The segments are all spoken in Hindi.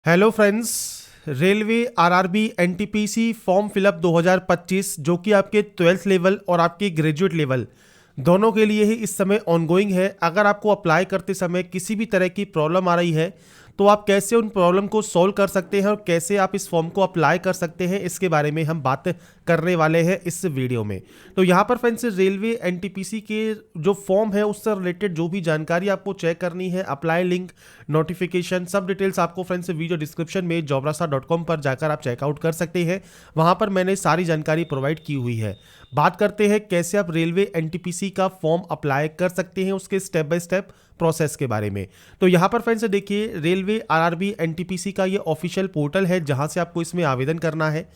Hello friends. Railway RRB NTPC form fill up 2025 जो कि आपके 12th लेवल और आपके ग्रेजुएट लेवल दोनों के लिए ही इस समय ऑनगोइंग है। अगर आपको अप्लाई करते समय किसी भी तरह की प्रॉब्लम आ रही है तो आप कैसे उन प्रॉब्लम को सॉल्व कर सकते हैं और कैसे आप इस फॉर्म को अप्लाई कर सकते हैं, इसके बारे में हम बात करने वाले हैं इस वीडियो में। तो यहाँ पर फ्रेंड्स रेलवे एनटीपीसी के जो फॉर्म है उससे रिलेटेड जो भी जानकारी आपको चेक करनी है, अप्लाई लिंक, नोटिफिकेशन, सब डिटेल्स आपको फ्रेंड्स वीडियो डिस्क्रिप्शन में jobrasa.com पर जाकर आप चेकआउट कर सकते हैं। वहाँ पर मैंने सारी जानकारी प्रोवाइड की हुई है। बात करते हैं कैसे आप रेलवे एनटीपीसी का फॉर्म अप्लाई कर सकते हैं, उसके स्टेप बाय स्टेप प्रोसेस के बारे में। तो यहाँ पर फ्रेंड्स देखिए, रेलवे आरआरबी एनटीपीसी का ये ऑफिशियल पोर्टल है जहाँ से आपको इसमें आवेदन करना है।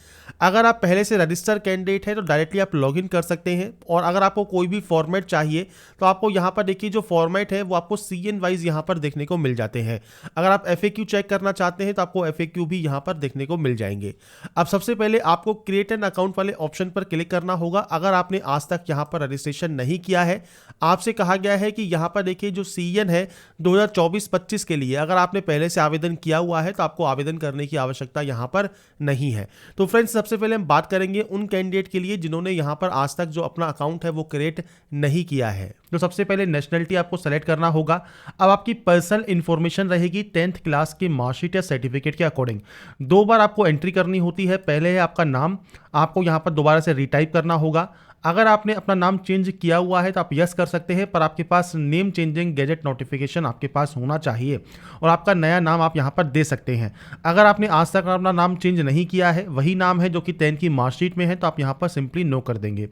अगर आप पहले से रजिस्टर कैंडिडेट है तो डायरेक्टली आप लॉगिन कर सकते हैं, और अगर आपको कोई भी फॉर्मेट चाहिए तो आपको यहाँ पर देखिए जो फॉर्मेट है वो आपको सीएन वाइज यहाँ पर देखने को मिल जाते हैं। अगर आप एफएक्यू चेक करना चाहते हैं तो आपको एफएक्यू भी यहाँ पर देखने को मिल जाएंगे। अब सबसे पहले आपको क्रिएट एन अकाउंट वाले ऑप्शन पर क्लिक करना होगा। अगर आपने आज तक यहाँ पर रजिस्ट्रेशन नहीं किया है, आपसे कहा गया है कि यहाँ पर देखिए जो सीएन है 2024-25 के लिए अगर आपने पहले से आवेदन किया हुआ है तो आपको आवेदन करने की आवश्यकता यहाँ पर नहीं है। तो फ्रेंड्स सबसे पहले हम बात करेंगे उन कैंडिडेट के लिए जिन्होंने यहाँ पर आज तक जो अपना अकाउंट है वो क्रिएट नहीं किया है। तो सबसे पहले नेशनलिटी आपको सेलेक्ट करना होगा। अब आपकी पर्सनल इंफॉर्मेशन रहेगी 10th क्लास की मार्कशीट या सर्टिफिकेट के अकॉर्डिंग। दो बार आपको एंट्री करनी होती है। पहले है आपका नाम, आपको यहाँ पर दोबारा से रिटाइप करना होगा। अगर आपने अपना नाम चेंज किया हुआ है तो आप यस कर सकते हैं, पर आपके पास नेम चेंजिंग गैजेट नोटिफिकेशन आपके पास होना चाहिए और आपका नया नाम आप यहाँ पर दे सकते हैं। अगर आपने आज तक अपना नाम चेंज नहीं किया है, वही नाम है जो कि 10 की मार्कशीट में है, तो आप यहाँ पर सिंपली नो कर देंगे।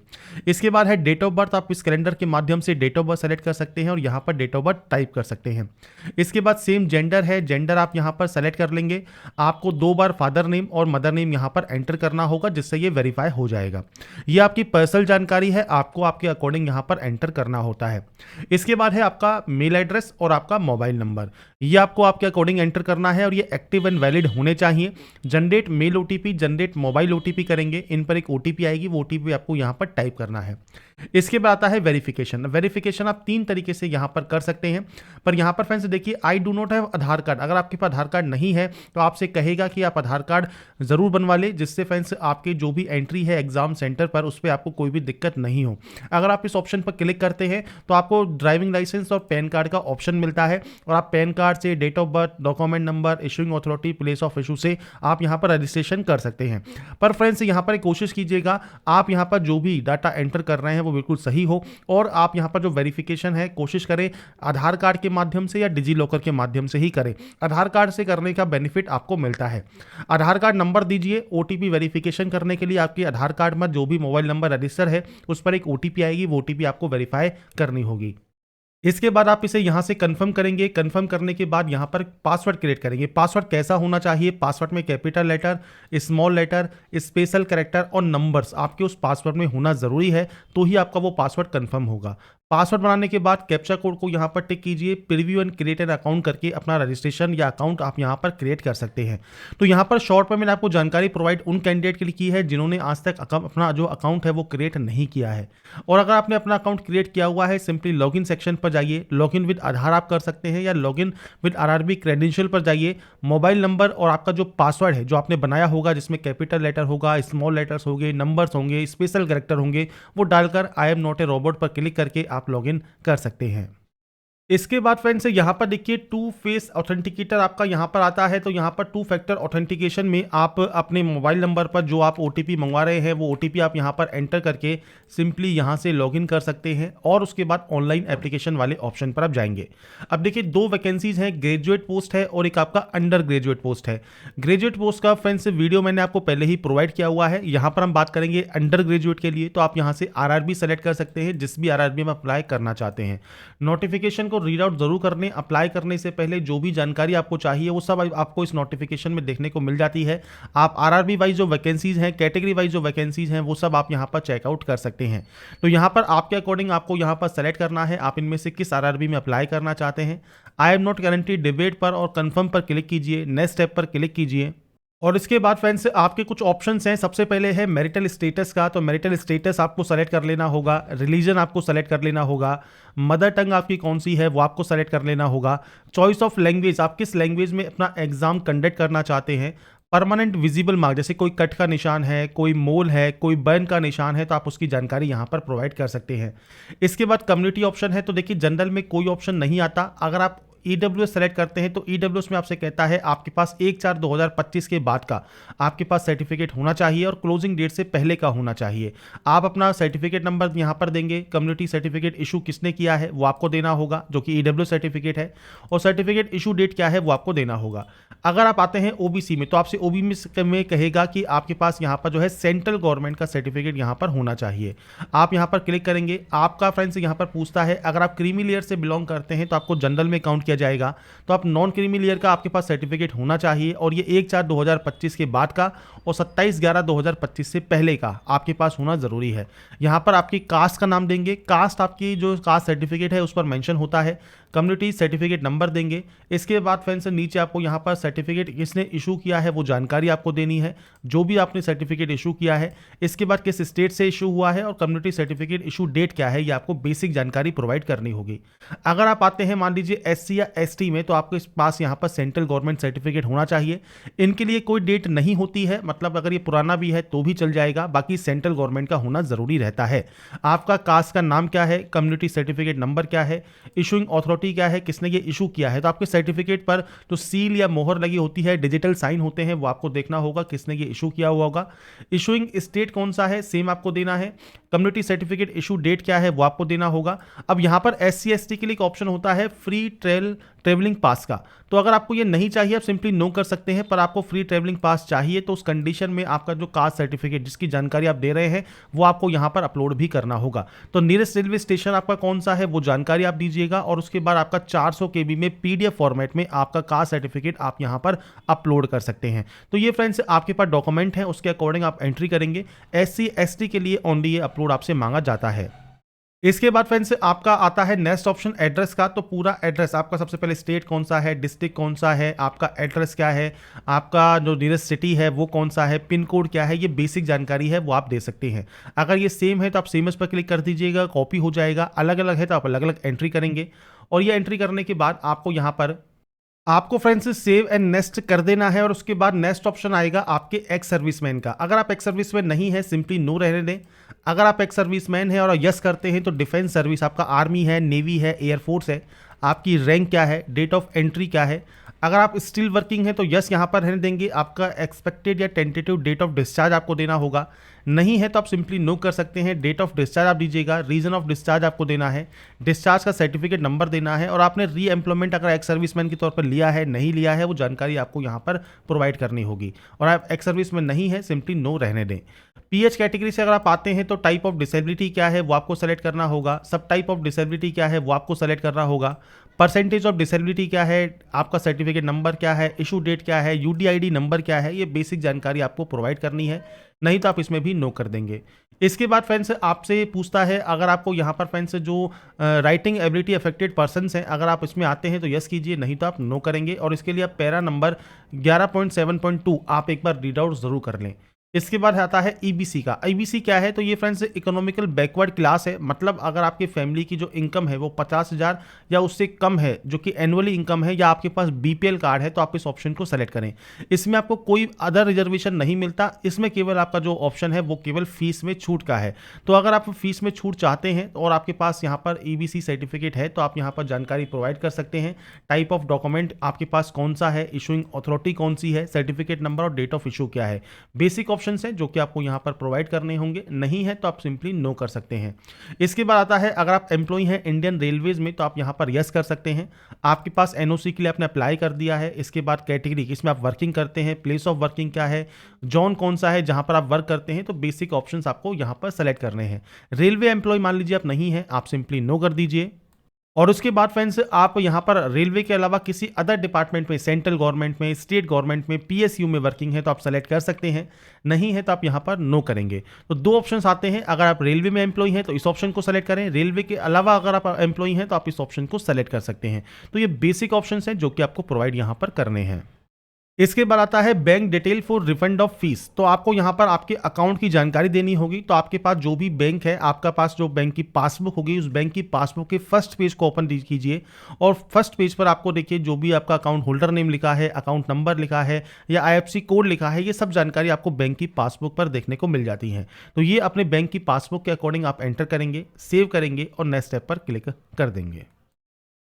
इसके बाद है डेट ऑफ बर्थ। आप इस कैलेंडर के माध्यम से डेट ऑफ बर्थ सेलेक्ट कर सकते हैं और यहाँ पर डेट ऑफ बर्थ टाइप कर सकते हैं। इसके बाद सेम जेंडर है, जेंडर आप यहाँ पर सेलेक्ट कर लेंगे। आपको 2 बार फादर नेम और मदर नेम यहाँ पर एंटर करना होगा, जिससे ये वेरीफाई हो जाएगा। ये आपकी पर्सनल जानकारी है, आपको आपके अकॉर्डिंग यहाँ पर एंटर करना होता है। इसके बाद है आपका मेल एड्रेस और आपका मोबाइल नंबर, ये आपको आपके अकॉर्डिंग एंटर करना है और ये एक्टिव एंड वैलिड होने चाहिए। Generate mail OTP, generate mobile OTP करेंगे, इन पर एक ओटीपी आएगी, वो ओटीपी आपको यहाँ पर टाइप करना है। इसके बाद आता है वेरिफिकेशन। वेरिफिकेशन आप 3 तरीके से यहाँ पर कर सकते हैं, पर यहाँ पर फ्रेंड्स देखिए I do not have Aadhaar card. अगर आपके पास आधार कार्ड नहीं है तो आपसे कहेगा कि आप आधार कार्ड जरूर बनवा ले, जिससे फ्रेंड्स आपके जो भी एंट्री है एग्जाम सेंटर पर उस पर आपको कोई भी दिक्कत नहीं हो। अगर आप इस ऑप्शन पर क्लिक करते हैं तो आपको ड्राइविंग लाइसेंस और पैन कार्ड का ऑप्शन मिलता है, और आप पैन कार्ड से date of birth, document number, issuing authority, place of issue से आप यहाँ पर रजिस्ट्रेशन कर सकते हैं। पर फ्रेंड्स यहाँ पर एक कोशिश कीजिएगा आप यहाँ पर जो भी डाटा एंटर कर रहे हैं वो बिल्कुल सही हो, और आप यहाँ पर जो वेरिफिकेशन है कोशिश करें आधार कार्ड के माध्यम से या डिजी लॉकर के माध्यम से ही करें। आधार कार्ड से करने का बेनिफिट आपको मिलता है। आधार कार्ड नंबर दीजिए ओटीपी वेरिफिकेशन करने के लिए। आपके आधार कार्ड में जो भी मोबाइल नंबर रजिस्टर है उस पर एक ओटीपी आएगी, वो ओटीपी आपको वेरीफाई करनी होगी। इसके बाद आप इसे यहाँ से कंफर्म करेंगे। कंफर्म करने के बाद यहाँ पर पासवर्ड क्रिएट करेंगे। पासवर्ड कैसा होना चाहिए? पासवर्ड में capital letter, small letter, special character और नंबर्स आपके उस पासवर्ड में होना ज़रूरी है, तो ही आपका वो पासवर्ड कंफर्म होगा। पासवर्ड बनाने के बाद कैप्चा कोड को यहाँ पर टिक कीजिए। Preview and create an account करके अपना रजिस्ट्रेशन या अकाउंट आप यहाँ पर क्रिएट कर सकते हैं। तो यहाँ पर शॉर्ट में मैंने आपको जानकारी प्रोवाइड उन कैंडिडेट के लिए की है जिन्होंने आज तक अपना जो अकाउंट है वो क्रिएट नहीं किया है। और अगर आपने अपना अकाउंट क्रिएट किया हुआ है, सिंपली लॉगिन सेक्शन पर जाइए। लॉगिन विद आधार आप कर सकते हैं या लॉगिन विद आरआरबी क्रेडेंशियल पर जाइए। मोबाइल नंबर और आपका जो पासवर्ड है जो आपने बनाया होगा, जिसमें कैपिटल लेटर होगा, स्मॉल लेटर्स होंगे, नंबर्स होंगे, स्पेशल कैरेक्टर होंगे, वो डालकर I am not a robot पर क्लिक करके आप लॉगिन कर सकते हैं। इसके बाद फ्रेंड्स यहाँ पर देखिए टू फेस ऑथेंटिकेटर आपका यहाँ पर आता है। तो यहाँ पर 2 फैक्टर ऑथेंटिकेशन में आप अपने मोबाइल नंबर पर जो आप ओटीपी मंगवा रहे हैं वो ओटीपी आप यहाँ पर एंटर करके सिंपली यहाँ से लॉगिन कर सकते हैं, और उसके बाद ऑनलाइन एप्लीकेशन वाले ऑप्शन पर आप जाएंगे। अब देखिए 2 वैकेंसीज हैं, ग्रेजुएट पोस्ट है और एक आपका अंडर ग्रेजुएट पोस्ट है। ग्रेजुएट पोस्ट का फ्रेंड्स वीडियो मैंने आपको पहले ही प्रोवाइड किया हुआ है। यहाँ पर हम बात करेंगे अंडर ग्रेजुएट के लिए, तो आप यहाँ से आरआरबी सेलेक्ट कर सकते हैं जिस भी आरआरबी में अप्लाई करना चाहते हैं। नोटिफिकेशन को रीड आउट जरूर करने। अप्लाई करने से पहले जो भी जानकारी आपको चाहिए वो सब आपको इस नोटिफिकेशन में देखने को मिल जाती है। आप आरआरबी वाइज जो वैकेंसीज हैं, कैटेगरी वाइज जो वैकेंसीज हैं, वो सब आप यहां पर चेकआउट कर सकते हैं। तो यहां पर आपके अकॉर्डिंग आपको यहां पर सेलेक्ट करना है आप इनमें से किस आरआरबी में अप्लाई करना चाहते हैं। I am not guarantee debate पर और कंफर्म पर क्लिक कीजिए। नेक्स्ट स्टेप पर क्लिक कीजिए और इसके बाद फ्रेंड्स आपके कुछ ऑप्शंस हैं। सबसे पहले है मैरिटल स्टेटस का, तो मैरिटल स्टेटस आपको सेलेक्ट कर लेना होगा। रिलीजन आपको सेलेक्ट कर लेना होगा। मदर टंग आपकी कौन सी है वो आपको सेलेक्ट कर लेना होगा। चॉइस ऑफ लैंग्वेज, आप किस लैंग्वेज में अपना एग्जाम कंडक्ट करना चाहते हैं। परमानेंट विजिबल मार्क, जैसे कोई कट का निशान है, कोई मोल है, कोई बर्न का निशान है, तो आप उसकी जानकारी यहाँ पर प्रोवाइड कर सकते हैं। इसके बाद कम्युनिटी ऑप्शन है, तो देखिए जनरल में कोई ऑप्शन नहीं आता। अगर आप ईडब्ल्यूएस सेलेक्ट करते हैं तो ईडब्ल्यूएस में आपसे कहता है आपके पास 1/4/2025 के बाद का आपके पास सर्टिफिकेट होना चाहिए और क्लोजिंग डेट से पहले का होना चाहिए। आप अपना सर्टिफिकेट नंबर यहाँ पर देंगे। कम्युनिटी सर्टिफिकेट इशू किसने किया है वो आपको देना होगा, जो कि ईडब्ल्यू सर्टिफिकेट है, और सर्टिफिकेट इशू डेट क्या है वो आपको देना होगा। अगर आप आते हैं ओबीसी में, तो आपसे ओबीसी में कहेगा कि आपके पास यहाँ पर जो है सेंट्रल गवर्नमेंट का सर्टिफिकेट यहाँ पर होना चाहिए। आप यहाँ पर क्लिक करेंगे। आपका फ्रेंड्स यहाँ पर पूछता है अगर आप क्रीमी लेयर से बिलोंग करते हैं तो आपको जनरल में काउंट किया जाएगा, तो आप नॉन क्रीमी लेयर का आपके पास सर्टिफिकेट होना चाहिए और ये 1/4/2025 के बाद का और 27/11/2025 से पहले का आपके पास होना जरूरी है। यहाँ पर आपकी कास्ट का नाम देंगे। कास्ट आपकी जो कास्ट सर्टिफिकेट है उस पर मेंशन होता है। कम्युनिटी सर्टिफिकेट नंबर देंगे। इसके बाद फ्रेंड्स नीचे आपको यहाँ पर सर्टिफिकेट किसने इशू किया है वो जानकारी आपको देनी है, जो भी आपने सर्टिफिकेट इशू किया है। इसके बाद किस स्टेट से इशू हुआ है और कम्युनिटी सर्टिफिकेट इशू डेट क्या है, ये आपको बेसिक जानकारी प्रोवाइड करनी होगी। अगर आप आते हैं मान लीजिए एससी या एसटी में, तो आपके पास यहाँ पर सेंट्रल गवर्नमेंट सर्टिफिकेट होना चाहिए। इनके लिए कोई डेट नहीं होती है, मतलब अगर ये पुराना भी है तो भी चल जाएगा, बाकी सेंट्रल गवर्नमेंट का होना जरूरी रहता है। आपका कास्ट का नाम क्या है, कम्युनिटी सर्टिफिकेट नंबर क्या है, इशूइंग अथॉरिटी क्या है, किसने ये इशू किया है। तो आपके सर्टिफिकेट पर जो सील या मोहर लगी होती है, डिजिटल साइन होते हैं, वो आपको देखना होगा किसने ये इशू किया हुआ होगा। इशूइंग स्टेट कौन सा है सेम आपको देना है। कम्युनिटी सर्टिफिकेट इशू डेट क्या है वो आपको देना होगा। अब यहां पर एससी एसटी के लिए एक ऑप्शन होता है फ्री ट्रेवलिंग पास का, तो अगर आपको ये नहीं चाहिए आप सिंपली नो कर सकते हैं, पर आपको फ्री ट्रेवलिंग पास चाहिए तो उस कंडीशन में आपका जो कास्ट सर्टिफिकेट जिसकी जानकारी आप दे रहे हैं वो आपको यहां पर अपलोड भी करना होगा। तो नियरेस्ट रेलवे स्टेशन आपका कौन सा है वो जानकारी आप दीजिएगा और उसके बाद आपका 400 KB में पीडीएफ फॉर्मेट में आपका कास्ट सर्टिफिकेट आप यहां पर अपलोड कर सकते हैं। तो ये फ्रेंड्स आपके पास डॉक्यूमेंट है, उसके अकॉर्डिंग आप एंट्री करेंगे। एससी एसटी के लिए ओनली ये अपलोड आपसे मांगा जाता है। इसके बाद फ्रेंड्स आपका आता है नेक्स्ट ऑप्शन एड्रेस का, तो पूरा एड्रेस आपका सबसे पहले स्टेट कौन सा है, डिस्ट्रिक्ट कौन सा है, आपका एड्रेस क्या है, आपका जो नियरेस्ट सिटी है वो कौन सा है, पिन कोड क्या है, ये बेसिक जानकारी है वो आप दे सकते हैं। अगर ये सेम है तो आप सेम पर क्लिक कर दीजिएगा, कॉपी हो जाएगा। अलग अलग है तो आप अलग अलग एंट्री करेंगे और ये एंट्री करने के बाद आपको यहाँ पर आपको फ्रेंड्स सेव एंड नेक्स्ट कर देना है और उसके बाद नेक्स्ट ऑप्शन आएगा आपके एक्स सर्विसमैन का। अगर आप एक्स सर्विसमैन नहीं है सिंपली नो रहने दें। अगर आप एक्स सर्विसमैन है और यस करते हैं तो डिफेंस सर्विस, आपका आर्मी है, नेवी है, एयरफोर्स है, आपकी रैंक क्या है, डेट ऑफ एंट्री क्या है। अगर आप स्टिल वर्किंग है तो यस यहाँ पर रहने देंगे। आपका एक्सपेक्टेड या टेंटेटिव डेट ऑफ डिस्चार्ज आपको देना होगा। नहीं है तो आप सिंपली नो कर सकते हैं। डेट ऑफ डिस्चार्ज आप दीजिएगा, रीजन ऑफ डिस्चार्ज आपको देना है, डिस्चार्ज का सर्टिफिकेट नंबर देना है और आपने री एम्प्लॉयमेंट अगर एक्स सर्विसमैन के तौर पर लिया है नहीं लिया है वो जानकारी आपको यहाँ पर प्रोवाइड करनी होगी। और आप एक्स सर्विसमैन नहीं है सिंपली नो रहने दें। पीएच कैटेगरी से अगर आप आते हैं तो टाइप ऑफ डिसेबिलिटी क्या है वो आपको सेलेक्ट करना होगा। सब टाइप ऑफ डिसेबिलिटी क्या है वो आपको सेलेक्ट करना होगा। परसेंटेज ऑफ डिसेबिलिटी क्या है, आपका सर्टिफिकेट नंबर क्या है, इशू डेट क्या है, यूडीआईडी नंबर क्या है, ये बेसिक जानकारी आपको प्रोवाइड करनी है। नहीं तो आप इसमें भी नो कर देंगे। इसके बाद फ्रेंड्स आपसे पूछता है अगर आपको यहाँ पर फ्रेंड्स जो राइटिंग एबिलिटी अफेक्टेड पर्सन्स हैं, अगर आप इसमें आते हैं तो यस कीजिए, नहीं तो आप नो करेंगे। और इसके लिए आप पैरा नंबर 11.7.2 आप एक बार रीड आउट जरूर कर लें। इसके बाद आता है ईबीसी का। ईबीसी क्या है तो ये फ्रेंड्स इकोनॉमिकल बैकवर्ड क्लास है, मतलब अगर आपकी फैमिली की जो इनकम है वो 50,000 या उससे कम है, जो कि एनुअली इनकम है, या आपके पास बीपीएल कार्ड है, तो आप इस ऑप्शन को सेलेक्ट करें। इसमें आपको कोई अदर रिजर्वेशन नहीं मिलता, इसमें केवल आपका जो ऑप्शन है वो केवल फीस में छूट का है। तो अगर आप फीस में छूट चाहते हैं और आपके पास यहाँ पर ईबीसी सर्टिफिकेट है तो आप यहाँ पर जानकारी प्रोवाइड कर सकते हैं। टाइप ऑफ डॉक्यूमेंट आपके पास कौन सा है, इशूइंग अथॉरिटी कौन सी है, सर्टिफिकेट नंबर और डेट ऑफ इशू क्या है, बेसिक ऑप्शंस हैं जो कि आपको यहां पर प्रोवाइड करने होंगे। नहीं है तो आप सिंपली नो कर सकते हैं। इसके बाद आता है अगर आप एम्प्लॉय हैं इंडियन रेलवेज में तो आप यहां पर यस कर सकते हैं। आपके पास एनओसी के लिए आपने अप्लाई कर दिया है। इसके बाद कैटेगरी इसमें आप वर्किंग करते हैं, प्लेस ऑफ वर्किंग क्या है, जोन कौन सा है जहां पर आप वर्क करते हैं, तो बेसिक ऑप्शंस आपको यहां पर सेलेक्ट करने हैं। रेलवे एम्प्लॉय मान लीजिए आप नहीं है, आप सिंपली नो कर दीजिए। और उसके बाद फ्रेंड्स आप यहाँ पर रेलवे के अलावा किसी अदर डिपार्टमेंट में, सेंट्रल गवर्नमेंट में, स्टेट गवर्नमेंट में, पीएसयू में वर्किंग है तो आप सेलेक्ट कर सकते हैं। नहीं है तो आप यहाँ पर नो करेंगे। तो दो ऑप्शंस आते हैं। अगर आप रेलवे में एम्प्लॉय हैं तो इस ऑप्शन को सेलेक्ट करें, रेलवे के अलावा अगर आप एम्प्लॉय हैं तो आप इस ऑप्शन को सेलेक्ट कर सकते हैं। तो ये बेसिक ऑप्शंस हैं जो कि आपको प्रोवाइड यहाँ पर करने हैं। इसके बाद आता है bank detail for refund of fees. तो आपको यहाँ पर आपके अकाउंट की जानकारी देनी होगी। तो आपके पास जो भी बैंक है, आपका पास जो बैंक की पासबुक होगी, उस बैंक की पासबुक के फर्स्ट पेज को ओपन कीजिए और फर्स्ट पेज पर आपको देखिए जो भी आपका अकाउंट होल्डर नेम लिखा है, अकाउंट नंबर लिखा है या IFSC कोड लिखा है, ये सब जानकारी आपको बैंक की पासबुक पर देखने को मिल जाती है। तो ये अपने बैंक की पासबुक के अकॉर्डिंग आप एंटर करेंगे, सेव करेंगे और नेक्स्ट स्टेप पर क्लिक कर देंगे।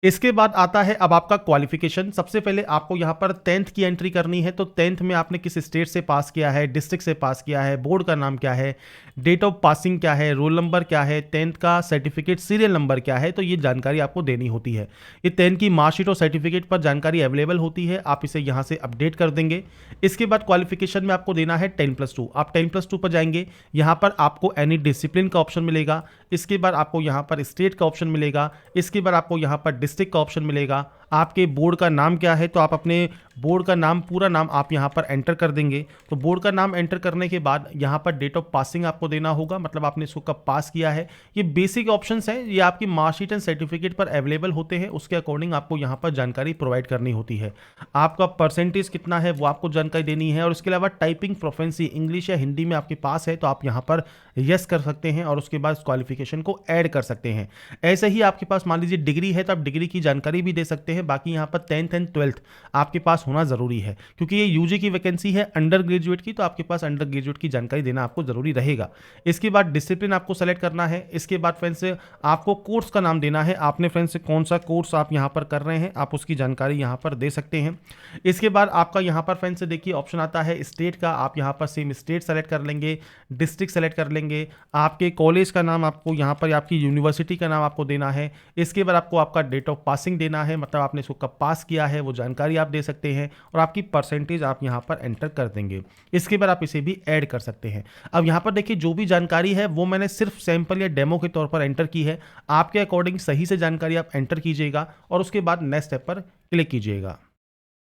इसके बाद आता है अब आपका क्वालिफिकेशन। सबसे पहले आपको यहाँ पर 10th की एंट्री करनी है। तो 10th में आपने किस स्टेट से पास किया है, डिस्ट्रिक्ट से पास किया है, बोर्ड का नाम क्या है, डेट ऑफ पासिंग क्या है, रोल नंबर क्या है, 10th का सर्टिफिकेट सीरियल नंबर क्या है, तो ये जानकारी आपको देनी होती है। ये 10th की मार्कशीट और सर्टिफिकेट पर जानकारी अवेलेबल होती है, आप इसे यहाँ से अपडेट कर देंगे। इसके बाद क्वालिफिकेशन में आपको देना है 10+2। आप 10+2 पर जाएंगे, यहाँ पर आपको एनी डिसिप्लिन का ऑप्शन मिलेगा। इसके बाद आपको यहाँ पर स्टेट का ऑप्शन मिलेगा। इसके बाद आपको यहाँ पर डिस्ट्रिक्ट का ऑप्शन मिलेगा। आपके बोर्ड का नाम क्या है, तो आप अपने बोर्ड का नाम, पूरा नाम आप यहाँ पर एंटर कर देंगे। तो बोर्ड का नाम एंटर करने के बाद यहाँ पर डेट ऑफ पासिंग आपको देना होगा, मतलब आपने इसको कब पास किया है। ये बेसिक ऑप्शंस हैं, ये आपकी मार्कशीट एंड सर्टिफिकेट पर अवेलेबल होते हैं, उसके अकॉर्डिंग आपको यहाँ पर जानकारी प्रोवाइड करनी होती है। आपका परसेंटेज कितना है वो आपको जानकारी देनी है। और इसके अलावा टाइपिंग प्रोफेंसी इंग्लिश या हिंदी में आपके पास है तो आप यहाँ पर यस कर सकते हैं और उसके बाद क्वालिफिकेशन को ऐड कर सकते हैं। ऐसे ही आपके पास मान लीजिए डिग्री है तो आप डिग्री की जानकारी भी दे सकते हैं। बाकी यहाँ पर 10th एंड 12th आपके पास होना जरूरी है, क्योंकि ये यूजी की वैकेंसी है अंडर ग्रेजुएट की, तो आपके पास अंडर ग्रेजुएट की जानकारी देना आपको जरूरी रहेगा। इसके बाद डिसिप्लिन आपको सेलेक्ट करना है। इसके बाद फ्रेंड्स आपको कोर्स का नाम देना है। आपने फ्रेंड्स कौन सा कोर्स आप यहाँ पर कर रहे हैं, आप उसकी जानकारी यहाँ पर दे सकते हैं। इसके बाद आपका यहाँ पर फ्रेंड्स देखिए ऑप्शन आता है स्टेट का, आप यहाँ पर सेम स्टेट सेलेक्ट कर लेंगे, डिस्ट्रिक्ट सेलेक्ट कर लेंगे, आपके कॉलेज का नाम आपको यहाँ पर, आपकी यूनिवर्सिटी का नाम आपको देना है। इसके बाद आपको आपका डेट ऑफ पासिंग देना है, मतलब आपने इसको कब पास किया है वो जानकारी आप दे सकते हैं और आपकी परसेंटेज आप यहाँ पर एंटर कर देंगे। इसके बाद आप इसे भी ऐड कर सकते हैं। अब यहाँ पर देखिए जो भी जानकारी है वो मैंने सिर्फ सैंपल या डेमो के तौर पर एंटर की है, आपके अकॉर्डिंग सही से जानकारी आप एंटर कीजिएगा और उसके बाद नेक्स्ट स्टेप पर क्लिक कीजिएगा।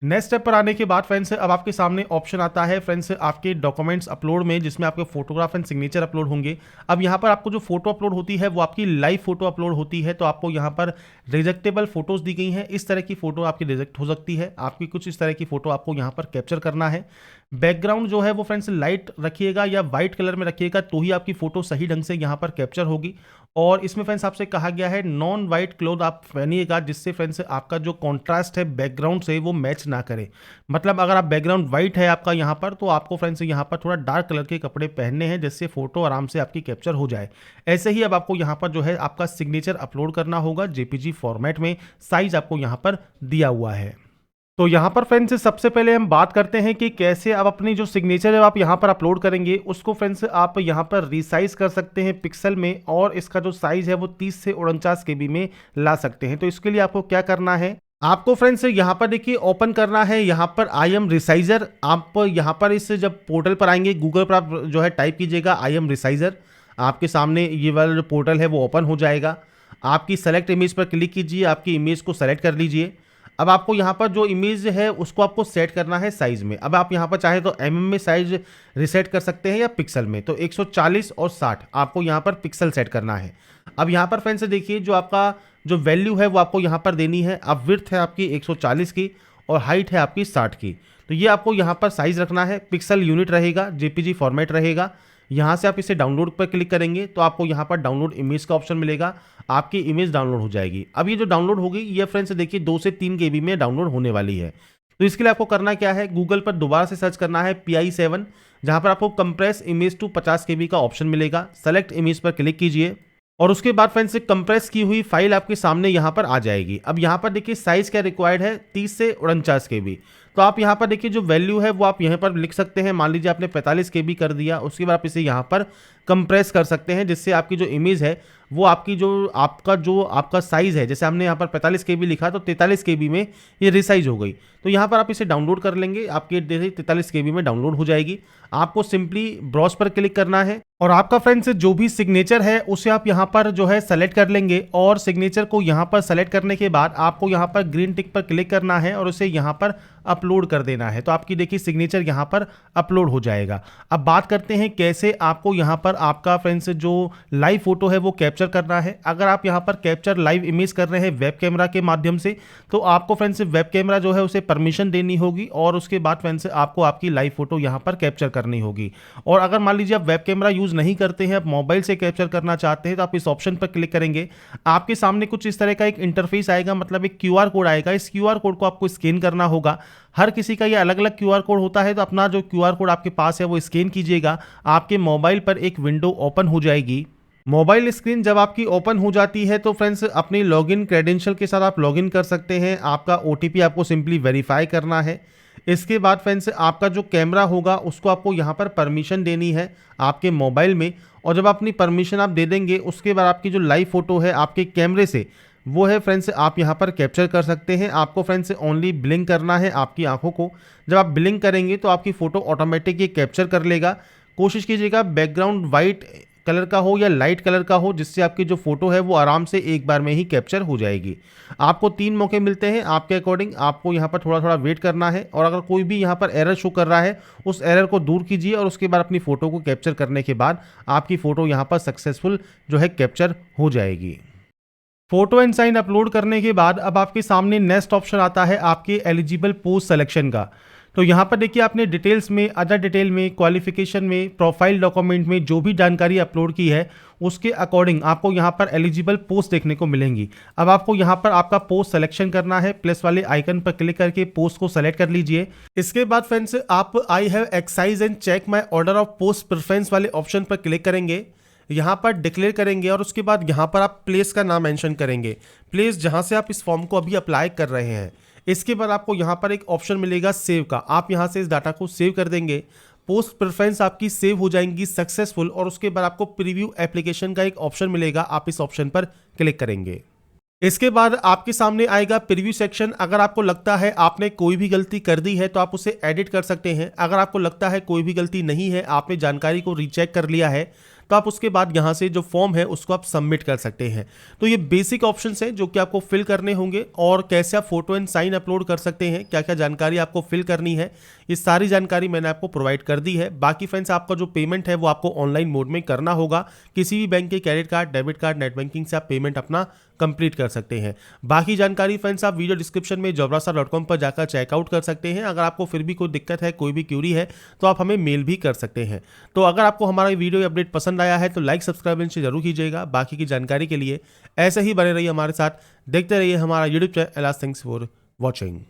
नेक्स्ट स्टेप पर आने के बाद फ्रेंड्स अब आपके सामने ऑप्शन आता है फ्रेंड्स आपके डॉक्यूमेंट्स अपलोड में, जिसमें आपके फोटोग्राफ एंड सिग्नेचर अपलोड होंगे। अब यहाँ पर आपको जो फोटो अपलोड होती है वो आपकी लाइव फोटो अपलोड होती है, तो आपको यहाँ पर रिजेक्टेबल फोटोज दी गई हैं। इस तरह की फोटो आपकी रिजेक्ट हो सकती है, आपकी कुछ इस तरह की फोटो आपको यहाँ पर कैप्चर करना है। बैकग्राउंड जो है वो फ्रेंड्स लाइट रखिएगा या वाइट कलर में रखिएगा, तो ही आपकी फोटो सही ढंग से यहाँ पर कैप्चर होगी। और इसमें फ्रेंड्स आपसे कहा गया है नॉन वाइट क्लोथ आप पहनिएगा, जिससे फ्रेंड्स आपका जो कॉन्ट्रास्ट है बैकग्राउंड से वो मैच ना करे। मतलब अगर आप बैकग्राउंड वाइट है आपका यहाँ पर, तो आपको फ्रेंड्स यहाँ पर थोड़ा डार्क कलर के कपड़े पहनने हैं, जिससे फोटो आराम से आपकी कैप्चर हो जाए। ऐसे ही अब आपको यहाँ पर जो है आपका सिग्नेचर अपलोड करना होगा JPG फॉर्मेट में, साइज आपको यहाँ पर दिया हुआ है। तो यहाँ पर फ्रेंड्स सबसे पहले हम बात करते हैं कि कैसे आप अपनी जो सिग्नेचर जब आप यहाँ पर अपलोड करेंगे उसको फ्रेंड्स आप यहाँ पर रिसाइज कर सकते हैं पिक्सल में, और इसका जो साइज है वो 30 से 49 KB में ला सकते हैं। तो इसके लिए आपको क्या करना है, आपको फ्रेंड्स यहाँ पर देखिए ओपन करना है यहाँ पर IM रिसाइजर। आप यहाँ पर इस जब पोर्टल पर आएंगे गूगल पर आप जो है टाइप कीजिएगा IM रिसाइजर, आपके सामने ये वाला जो पोर्टल है वो ओपन हो जाएगा। आपकी सेलेक्ट इमेज पर क्लिक कीजिए, आपकी इमेज को सेलेक्ट कर लीजिए। अब आपको यहाँ पर जो इमेज है उसको आपको सेट करना है साइज में। अब आप यहाँ पर चाहे तो mm में साइज रिसेट कर सकते हैं या पिक्सल में, तो 140 और 60 आपको यहाँ पर पिक्सल सेट करना है। अब यहाँ पर फ्रेंड्स देखिए जो आपका जो वैल्यू है वो आपको यहाँ पर देनी है। अब विड्थ है आपकी 140 की और हाइट है आपकी 60 की, तो ये आपको यहाँ पर साइज रखना है। पिक्सल यूनिट रहेगा, JPG फॉर्मेट रहेगा। यहाँ से आप इसे डाउनलोड पर क्लिक करेंगे तो आपको यहाँ पर डाउनलोड इमेज का ऑप्शन मिलेगा, आपकी इमेज डाउनलोड हो जाएगी। अब ये जो डाउनलोड होगी ये फ्रेंड्स देखिए 2 से 3 KB में डाउनलोड होने वाली है। तो इसके लिए आपको करना क्या है, गूगल पर दोबारा से सर्च करना है PI7, जहाँ पर आपको कंप्रेस इमेज टू 50 KB का ऑप्शन मिलेगा। सेलेक्ट इमेज पर क्लिक कीजिए और उसके बाद फ्रेंड्स कंप्रेस की हुई फाइल आपके सामने यहाँ पर आ जाएगी। अब यहाँ पर देखिए साइज क्या रिक्वायर्ड है, 30 से 49 KB। तो आप यहाँ पर देखिए जो वैल्यू है वो आप यहाँ पर लिख सकते हैं। मान लीजिए आपने 45 KB कर दिया, उसके बाद आप इसे यहाँ पर कंप्रेस कर सकते हैं, जिससे आपकी जो इमेज है वो आपकी जो आपका साइज है, जैसे हमने यहाँ पर 45 KB लिखा तो 43 KB में ये रिसाइज हो गई। तो यहाँ पर आप इसे डाउनलोड कर लेंगे, आपके 43 KB में डाउनलोड हो जाएगी। आपको सिंपली ब्राउज पर क्लिक करना है और आपका फ्रेंड्स जो भी सिग्नेचर है उसे आप यहाँ पर जो है सेलेक्ट कर लेंगे। और सिग्नेचर को यहाँ पर सेलेक्ट करने के बाद आपको यहाँ पर ग्रीन टिक पर क्लिक करना है और उसे यहाँ पर अपलोड कर देना है। तो आपकी देखिए सिग्नेचर यहाँ पर अपलोड हो जाएगा। अब बात करते हैं कैसे आपको यहाँ पर पर आपका फ्रेंड्स जो लाइव फोटो है वो कैप्चर करना है। अगर आप यहाँ पर कैप्चर लाइव इमेज कर रहे हैं वेब कैमरा के माध्यम से, तो आपको फ्रेंड्स वेब कैमरा जो है उसे परमिशन देनी होगी और उसके बाद फ्रेंड्स आपको आपकी लाइव फोटो यहाँ पर कैप्चर करनी होगी। और अगर मान लीजिए आप वेब कैमरा यूज़ नहीं करते हैं, आप मोबाइल से कैप्चर करना चाहते हैं, तो आप इस ऑप्शन पर क्लिक करेंगे। आपके सामने कुछ इस तरह का एक इंटरफेस आएगा, मतलब एक QR कोड आएगा। इस QR कोड को आपको स्कैन करना होगा। हर किसी का ये अलग अलग QR कोड होता है, तो अपना जो QR कोड आपके पास है वो स्कैन कीजिएगा। आपके मोबाइल पर एक विंडो ओपन हो जाएगी। मोबाइल स्क्रीन जब आपकी ओपन हो जाती है तो फ्रेंड्स अपनी लॉगिन क्रेडेंशियल के साथ आप लॉगिन कर सकते हैं। आपका OTP आपको सिंपली वेरीफाई करना है। इसके बाद फ्रेंड्स आपका जो कैमरा होगा उसको आपको यहाँ पर परमिशन देनी है आपके मोबाइल में, और जब अपनी परमिशन आप दे देंगे उसके बाद आपकी जो लाइव फोटो है आपके कैमरे से वो है फ्रेंड्स आप यहाँ पर कैप्चर कर सकते हैं। आपको फ्रेंड्स ओनली ब्लिंक करना है आपकी आंखों को। जब आप ब्लिंक करेंगे तो आपकी फ़ोटो ऑटोमेटिक ये कैप्चर कर लेगा। कोशिश कीजिएगा बैकग्राउंड वाइट कलर का हो या लाइट कलर का हो, जिससे आपकी जो फोटो है वो आराम से एक बार में ही कैप्चर हो जाएगी। आपको 3 मौके मिलते हैं, आपके अकॉर्डिंग आपको यहाँ पर थोड़ा थोड़ा वेट करना है, और अगर कोई भी यहाँ पर एरर शो कर रहा है उस एरर को दूर कीजिए और उसके बाद अपनी फ़ोटो को कैप्चर करने के बाद आपकी फ़ोटो यहाँ पर सक्सेसफुल जो है कैप्चर हो जाएगी। फोटो एंड साइन अपलोड करने के बाद अब आपके सामने नेक्स्ट ऑप्शन आता है आपके एलिजिबल पोस्ट सिलेक्शन का। तो यहाँ पर देखिए आपने डिटेल्स में, अदर डिटेल में, क्वालिफिकेशन में, प्रोफाइल डॉक्यूमेंट में जो भी जानकारी अपलोड की है उसके अकॉर्डिंग आपको यहाँ पर एलिजिबल पोस्ट देखने को मिलेंगी। अब आपको यहाँ पर आपका पोस्ट सिलेक्शन करना है। प्लस वाले आइकन पर क्लिक करके पोस्ट को सेलेक्ट कर लीजिए। इसके बाद फ्रेंड्स आप I have excise and check my order of post preference वाले ऑप्शन पर क्लिक करेंगे। यहाँ पर डिक्लेयर करेंगे और उसके बाद यहाँ पर आप प्लेस का नाम मेंशन करेंगे, प्लेस जहाँ से आप इस फॉर्म को अभी अप्लाई कर रहे हैं। इसके बाद आपको यहाँ पर एक ऑप्शन मिलेगा सेव का, आप यहाँ से इस डाटा को सेव कर देंगे। पोस्ट प्रेफरेंस आपकी सेव हो जाएंगी सक्सेसफुल, और उसके बाद आपको प्रीव्यू एप्लीकेशन का एक ऑप्शन मिलेगा, आप इस ऑप्शन पर क्लिक करेंगे। इसके बाद आपके सामने आएगा प्रीव्यू सेक्शन। अगर आपको लगता है आपने कोई भी गलती कर दी है तो आप उसे एडिट कर सकते हैं। अगर आपको लगता है कोई भी गलती नहीं है, आपने जानकारी को रीचेक कर लिया है, तो आप उसके बाद यहाँ से जो फॉर्म है उसको आप सबमिट कर सकते हैं। तो ये बेसिक ऑप्शंस हैं जो कि आपको फिल करने होंगे, और कैसे आप फोटो एंड साइन अपलोड कर सकते हैं, क्या क्या जानकारी आपको फिल करनी है, ये सारी जानकारी मैंने आपको प्रोवाइड कर दी है। बाकी फ्रेंड्स आपका जो पेमेंट है वो आपको ऑनलाइन मोड में करना होगा। किसी भी बैंक के credit card, debit card, net banking से आप पेमेंट अपना कंप्लीट कर सकते हैं। बाकी जानकारी फ्रेंड्स आप वीडियो डिस्क्रिप्शन में jobrastar.com पर जाकर चेकआउट कर सकते हैं। अगर आपको फिर भी कोई दिक्कत है, कोई भी क्यूरी है, तो आप हमें मेल भी कर सकते हैं। तो अगर आपको हमारा वीडियो अपडेट पसंद आया है तो लाइक सब्सक्राइब जरूर कीजिएगा। बाकी की जानकारी के लिए ऐसे ही बने रहिए हमारे साथ, देखते रहिए हमारा YouTube channel. Thanks for watching.